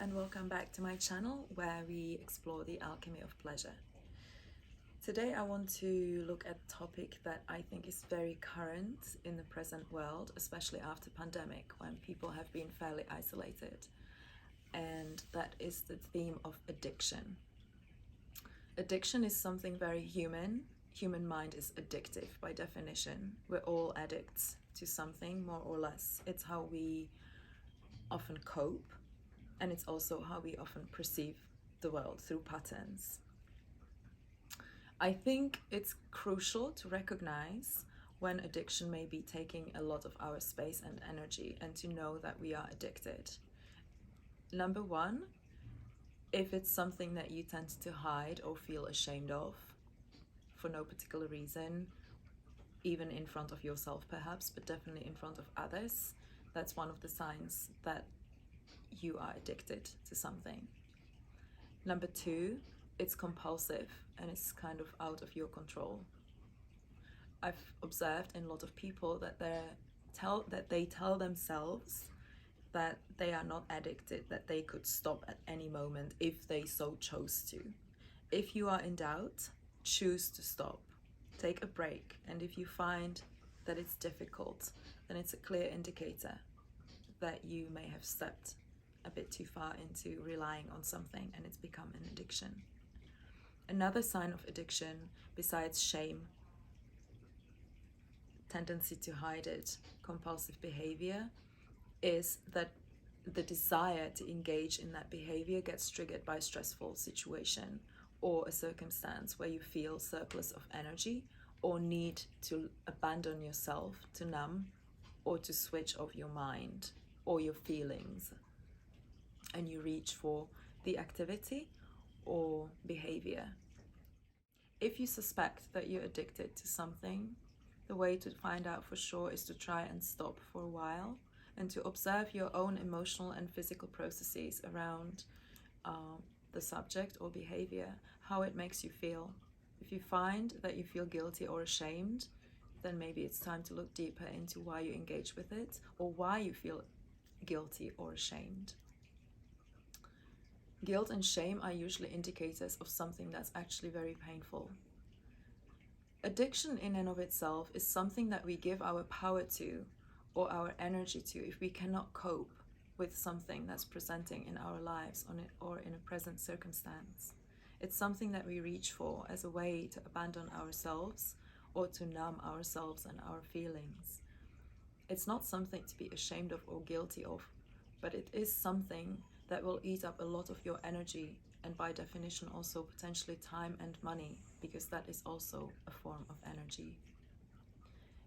and welcome back to my channel where we explore the alchemy of pleasure. Today I want to look at a topic that I think is very current in the present world, especially after pandemic when people have been fairly isolated, and that is the theme of addiction. Addiction is something very human. Human mind is addictive by definition. We're all addicts to something more or less. It's how we often cope, and it's also how we often perceive the world through patterns. I think it's crucial to recognize when addiction may be taking a lot of our space and energy, and to know that we are addicted. Number one, if it's something that you tend to hide or feel ashamed of for no particular reason, even in front of yourself perhaps, but definitely in front of others, that's one of the signs that you are addicted to something. Number two, it's compulsive and it's kind of out of your control. I've observed in a lot of people that they tell themselves that they are not addicted, that they could stop at any moment if they so chose to. If you are in doubt, choose to stop. Take a break, and if you find that it's difficult, then it's a clear indicator that you may have stepped a bit too far into relying on something and it's become an addiction. Another sign of addiction, besides shame, tendency to hide it, compulsive behavior, is that the desire to engage in that behavior gets triggered by a stressful situation or a circumstance where you feel surplus of energy or need to abandon yourself, to numb, or to switch off your mind or your feelings, and you reach for the activity or behavior. If you suspect that you're addicted to something, the way to find out for sure is to try and stop for a while and to observe your own emotional and physical processes around the subject or behavior, how it makes you feel. If you find that you feel guilty or ashamed, then maybe it's time to look deeper into why you engage with it or why you feel guilty or ashamed. Guilt and shame are usually indicators of something that's actually very painful. Addiction in and of itself is something that we give our power to or our energy to if we cannot cope with something that's presenting in our lives or in a present circumstance. It's something that we reach for as a way to abandon ourselves or to numb ourselves and our feelings. It's not something to be ashamed of or guilty of, but it is something that will eat up a lot of your energy, and by definition also potentially time and money, because that is also a form of energy.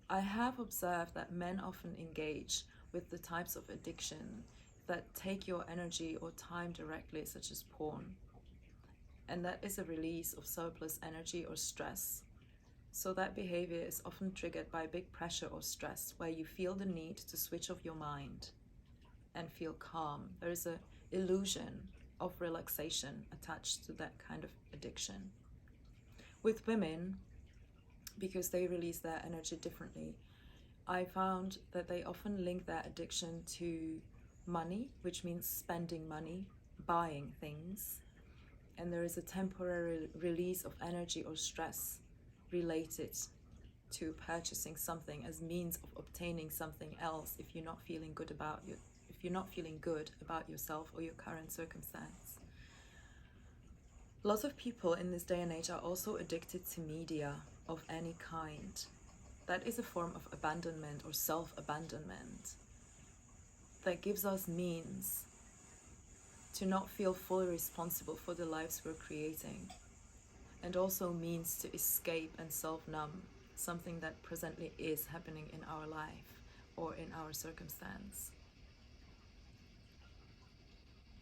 I have observed that men often engage with the types of addiction that take your energy or time directly, such as porn. And that is a release of surplus energy or stress. So that behavior is often triggered by big pressure or stress, where you feel the need to switch off your mind and feel calm. There is an illusion of relaxation attached to that kind of addiction. With women, because they release their energy differently, I found that they often link their addiction to money, which means spending money, buying things, and there is a temporary release of energy or stress related to purchasing something as means of obtaining something else if you're not feeling good about yourself or your current circumstance. Lots of people in this day and age are also addicted to media of any kind. That is a form of abandonment or self-abandonment that gives us means to not feel fully responsible for the lives we're creating, and also means to escape and self-numb something that presently is happening in our life or in our circumstance.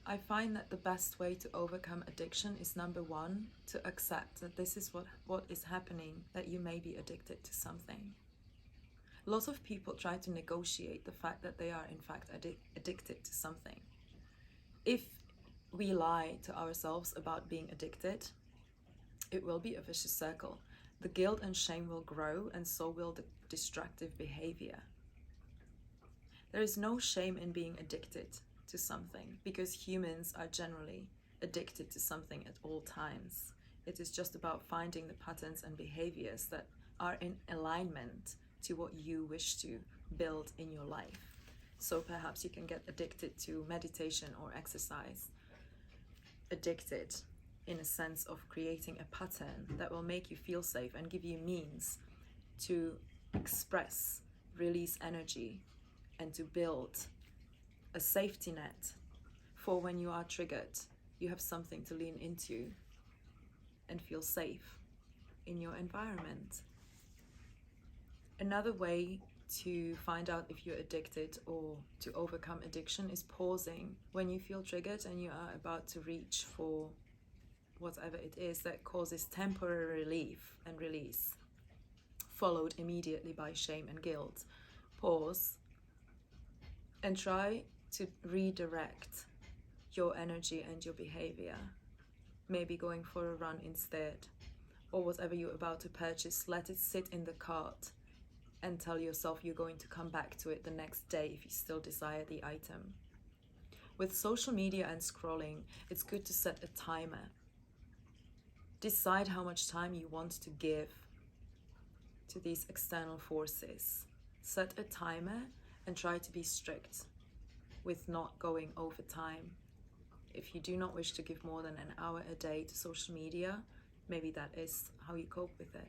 I find that the best way to overcome addiction is, number one, to accept that this is what is happening, that you may be addicted to something. Lots of people try to negotiate the fact that they are in fact addicted to something. If we lie to ourselves about being addicted, it will be a vicious circle. The guilt and shame will grow, and so will the destructive behavior. There is no shame in being addicted. to something, because humans are generally addicted to something at all times. It is just about finding the patterns and behaviors that are in alignment to what you wish to build in your life. So perhaps you can get addicted to meditation or exercise, addicted in a sense of creating a pattern that will make you feel safe and give you means to express, release energy, and to build a safety net for when you are triggered. You have something to lean into and feel safe in your environment. Another way to find out if you're addicted or to overcome addiction is pausing when you feel triggered and you are about to reach for whatever it is that causes temporary relief and release, followed immediately by shame and guilt. Pause and try to redirect your energy and your behavior. Maybe going for a run instead, or whatever you're about to purchase, let it sit in the cart and tell yourself you're going to come back to it the next day if you still desire the item. With social media and scrolling, it's good to set a timer. Decide how much time you want to give to these external forces. Set a timer and try to be strict with not going over time. If you do not wish to give more than an hour a day to social media, maybe that is how you cope with it.